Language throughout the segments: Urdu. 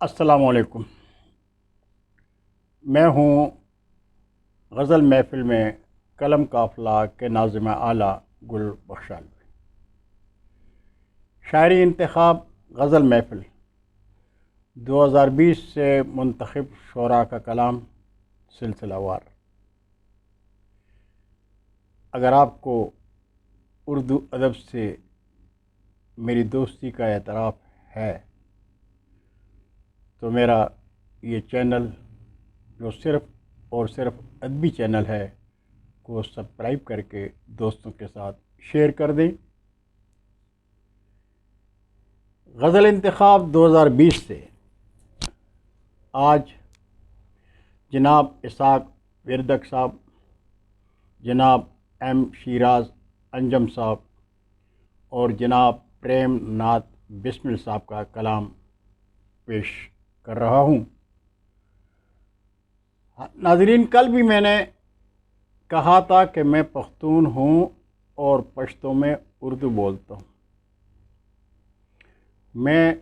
السلام علیکم۔ میں ہوں غزل محفل میں قلم قافلہ کے ناظم اعلیٰ گل بخشالوی۔ شاعری انتخاب غزل محفل 2020 سے منتخب شعراء کا کلام سلسلہ وار۔ اگر آپ کو اردو ادب سے میری دوستی کا اعتراف ہے تو میرا یہ چینل جو صرف اور صرف ادبی چینل ہے کو سبسکرائب کر کے دوستوں کے ساتھ شیئر کر دیں۔ غزل انتخاب 2020 سے آج جناب اسحاق وردک صاحب، جناب ایم شیراز انجم صاحب اور جناب پریم ناتھ بسمل صاحب کا کلام پیش کر رہا ہوں۔ ناظرین، کل بھی میں نے کہا تھا کہ میں پختون ہوں اور پشتو میں اردو بولتا ہوں۔ میں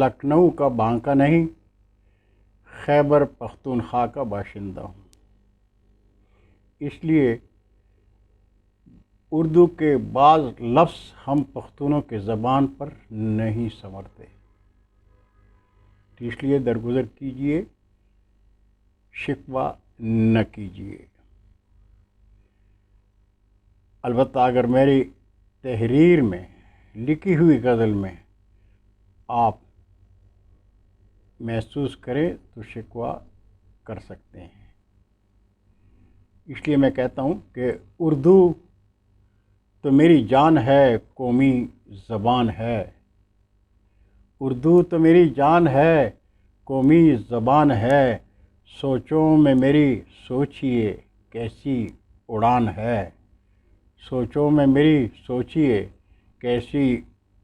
لکھنؤ کا بانکا نہیں، خیبر پختونخوا کا باشندہ ہوں۔ اس لیے اردو کے بعض لفظ ہم پختونوں کے زبان پر نہیں سنورتے، اس لیے درگزر کیجیے، شکوہ نہ کیجیے۔ البتہ اگر میری تحریر میں لکھی ہوئی غزل میں آپ محسوس کریں تو شکوہ کر سکتے ہیں۔ اس لیے میں کہتا ہوں کہ اردو تو میری جان ہے، قومی زبان ہے۔ اردو تو میری جان ہے، قومی زبان ہے۔ سوچوں میں میری سوچیے کیسی اڑان ہے۔ سوچوں میں میری سوچیے کیسی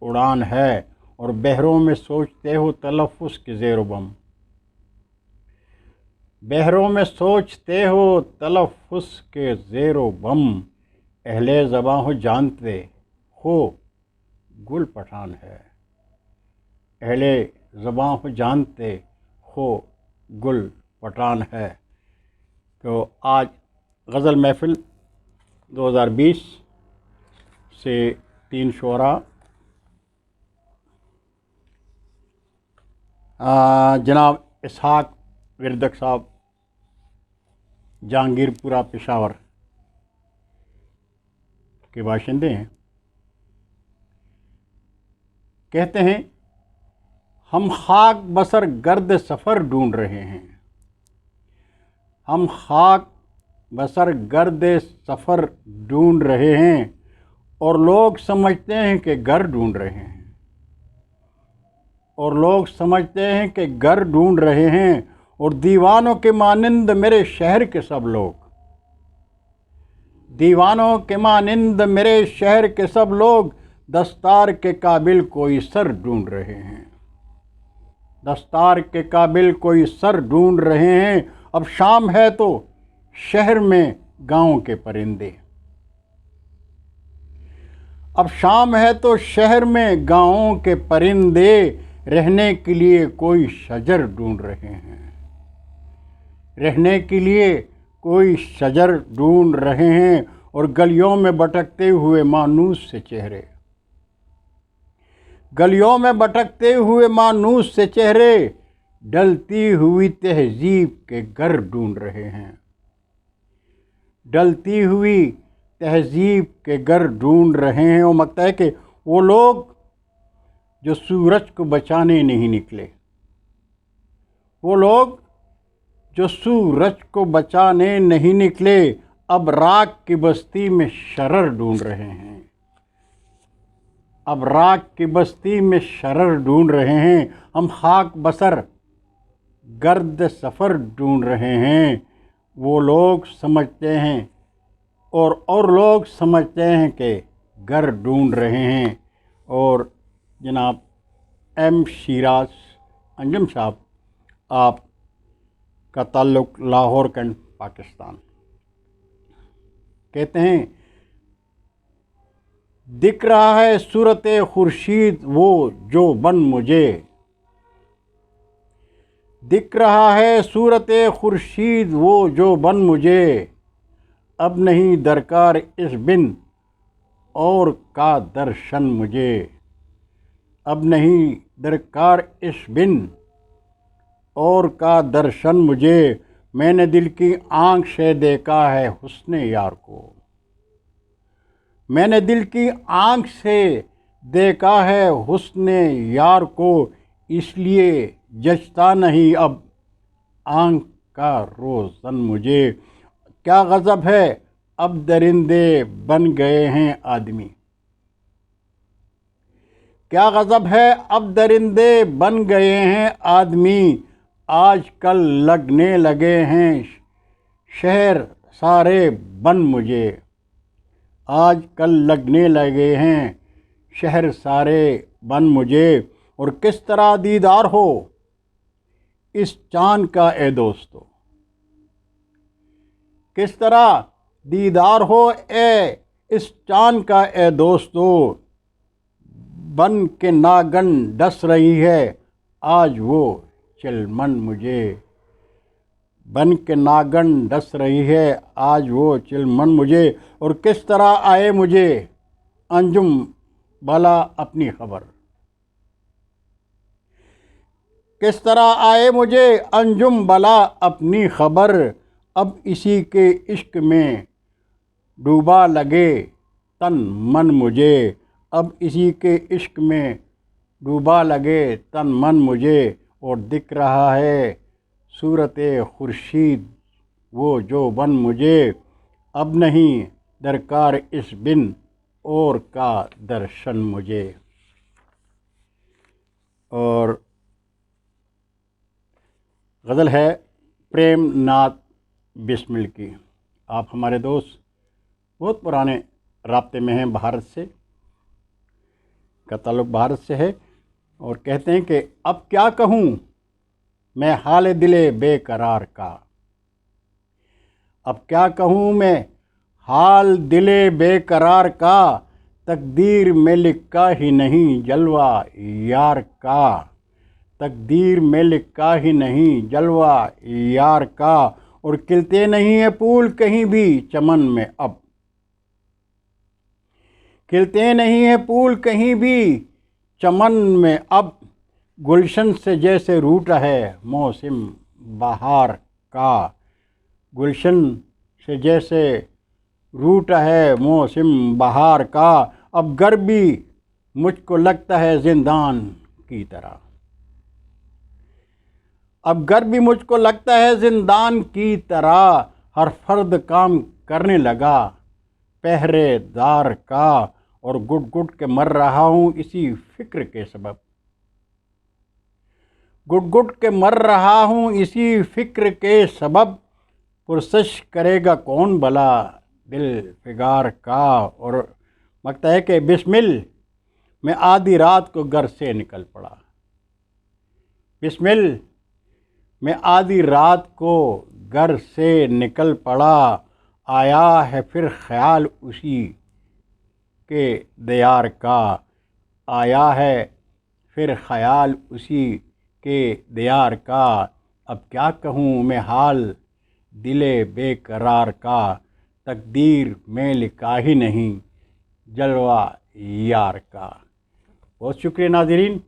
اڑان ہے، اور بحروں میں سوچتے ہو تلفظ کے زیر و بم۔ بحروں میں سوچتے ہو تلفظ کے زیر و بم، اہل زباں ہو جانتے ہو گل پٹھان ہے۔ اہل زباں ہو جانتے ہو گل پٹھان ہے۔ تو آج غزل محفل 2020 سے 3 شعراء جناب اسحاق وردک صاحب، جہانگیر پورہ پشاور کے باشندے ہیں۔ کہتے ہیں، ہم خاک بسر گرد سفر ڈھونڈ رہے ہیں۔ ہم خاک بسر گرد سفر ڈھونڈ رہے ہیں، اور لوگ سمجھتے ہیں کہ گھر ڈھونڈ رہے ہیں۔ اور لوگ سمجھتے ہیں کہ گھر ڈھونڈ رہے ہیں، اور دیوانوں کے مانند میرے شہر کے سب لوگ، دیوانوں کے مانند میرے شہر کے سب لوگ دستار کے قابل کوئی سر ڈھونڈ رہے ہیں۔ دستار کے قابل کوئی سر ڈھونڈ رہے ہیں۔ اب شام ہے تو شہر میں گاؤں کے پرندے، اب شام ہے تو شہر میں گاؤں کے پرندے رہنے کے لیے کوئی شجر ڈھونڈ رہے ہیں۔ رہنے کے لیے کوئی شجر ڈھونڈ رہے ہیں، اور گلیوں میں بھٹکتے ہوئے مانوس سے چہرے، گلیوں میں بھٹکتے ہوئے مانوس سے چہرے ڈلتی ہوئی تہذیب کے گھر ڈھونڈ رہے ہیں۔ ڈلتی ہوئی تہذیب کے گھر ڈھونڈ رہے ہیں۔ اور مگتا ہے کہ وہ لوگ جو سورج کو بچانے نہیں نکلے، وہ لوگ جو سورج کو بچانے نہیں نکلے، اب راک کی بستی میں شرر ڈھونڈ رہے ہیں۔ اب راک کی بستی میں شرر ڈھونڈ رہے ہیں۔ ہم خاک بسر گرد سفر ڈھونڈ رہے ہیں۔ وہ لوگ سمجھتے ہیں اور لوگ سمجھتے ہیں کہ گھر ڈھونڈ رہے ہیں۔ اور جناب ایم شیراز انجم صاحب، آپ کا تعلق لاہور کنڈ پاکستان۔ کہتے ہیں، دکھ رہا ہے صورت خورشید وہ جو بن مجھے، دکھ رہا ہے صورت خورشید وہ جو بن مجھے، اب نہیں درکار اس بن اور کا درشن مجھے، اب نہیں درکار اس بن اور کا درشن مجھے، میں نے دل کی آنکھ سے دیکھا ہے حسن یار کو، میں نے دل کی آنکھ سے دیکھا ہے حسن یار کو، اس لیے جچتا نہیں اب آنکھ کا روزن مجھے، کیا غضب ہے اب درندے بن گئے ہیں آدمی، کیا غضب ہے اب درندے بن گئے ہیں آدمی، آج کل لگنے لگے ہیں شہر سارے بن مجھے، آج کل لگنے لگے ہیں شہر سارے بن مجھے، اور کس طرح دیدار ہو اس چاند کا اے دوستو، کس طرح دیدار ہو اے اس چاند کا اے دوستو، بن کے ناگن ڈس رہی ہے آج وہ چلمن مجھے، بن کے ناگن ڈس رہی ہے آج وہ چلمن مجھے، اور کس طرح آئے مجھے انجم بلا اپنی خبر، کس طرح آئے مجھے انجم بلا اپنی خبر، اب اسی کے عشق میں ڈوبا لگے تن من مجھے، اب اسی کے عشق میں ڈوبا لگے تن من مجھے، اور دکھ رہا ہے صورت خورشید وہ جو بن مجھے، اب نہیں درکار اس بن اور کا درشن مجھے۔ اور غزل ہے پریم ناتھ بسمل کی۔ آپ ہمارے دوست بہت پرانے رابطے میں ہیں، بھارت سے کا تعلق بھارت سے ہے، اور کہتے ہیں کہ اب کیا کہوں میں حال دل بے قرار کا، اب کیا کہوں میں حال دل بے قرار کا، تقدیر میں لکھا ہی نہیں جلوہ یار کا، تقدیر میں لکھا ہی نہیں جلوہ یار کا، اور کھلتے نہیں ہیں پھول کہیں بھی چمن میں اب، کھلتے نہیں ہیں پھول کہیں بھی چمن میں اب، گلشن سے جیسے روٹا ہے موسم بہار کا، گلشن سے جیسے روٹا ہے موسم بہار کا، اب گر بھی مجھ کو لگتا ہے زندان کی طرح، اب گر بھی مجھ کو لگتا ہے زندان کی طرح، ہر فرد کام کرنے لگا پہرے دار کا، اور گٹ گٹ کے مر رہا ہوں اسی فکر کے سبب، گٹ گٹ کے مر رہا ہوں اسی فکر کے سبب، پرسش کرے گا کون بھلا دل فگار کا، اور لگتا ہے کہ بسمل میں آدھی رات کو گھر سے نکل پڑا، بسمل میں آدھی رات کو گھر سے نکل پڑا، آیا ہے پھر خیال اسی کے دیار کا، آیا ہے پھر خیال اسی کے دیار کا، اب کیا کہوں میں حال دل بے قرار کا، تقدیر میں لکھا ہی نہیں جلوہ یار کا۔ بہت شکریہ ناظرین،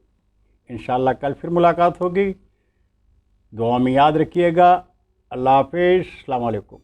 انشاءاللہ کل پھر ملاقات ہوگی، دعا میں یاد رکھیے گا۔ اللہ حافظ، السلام علیکم۔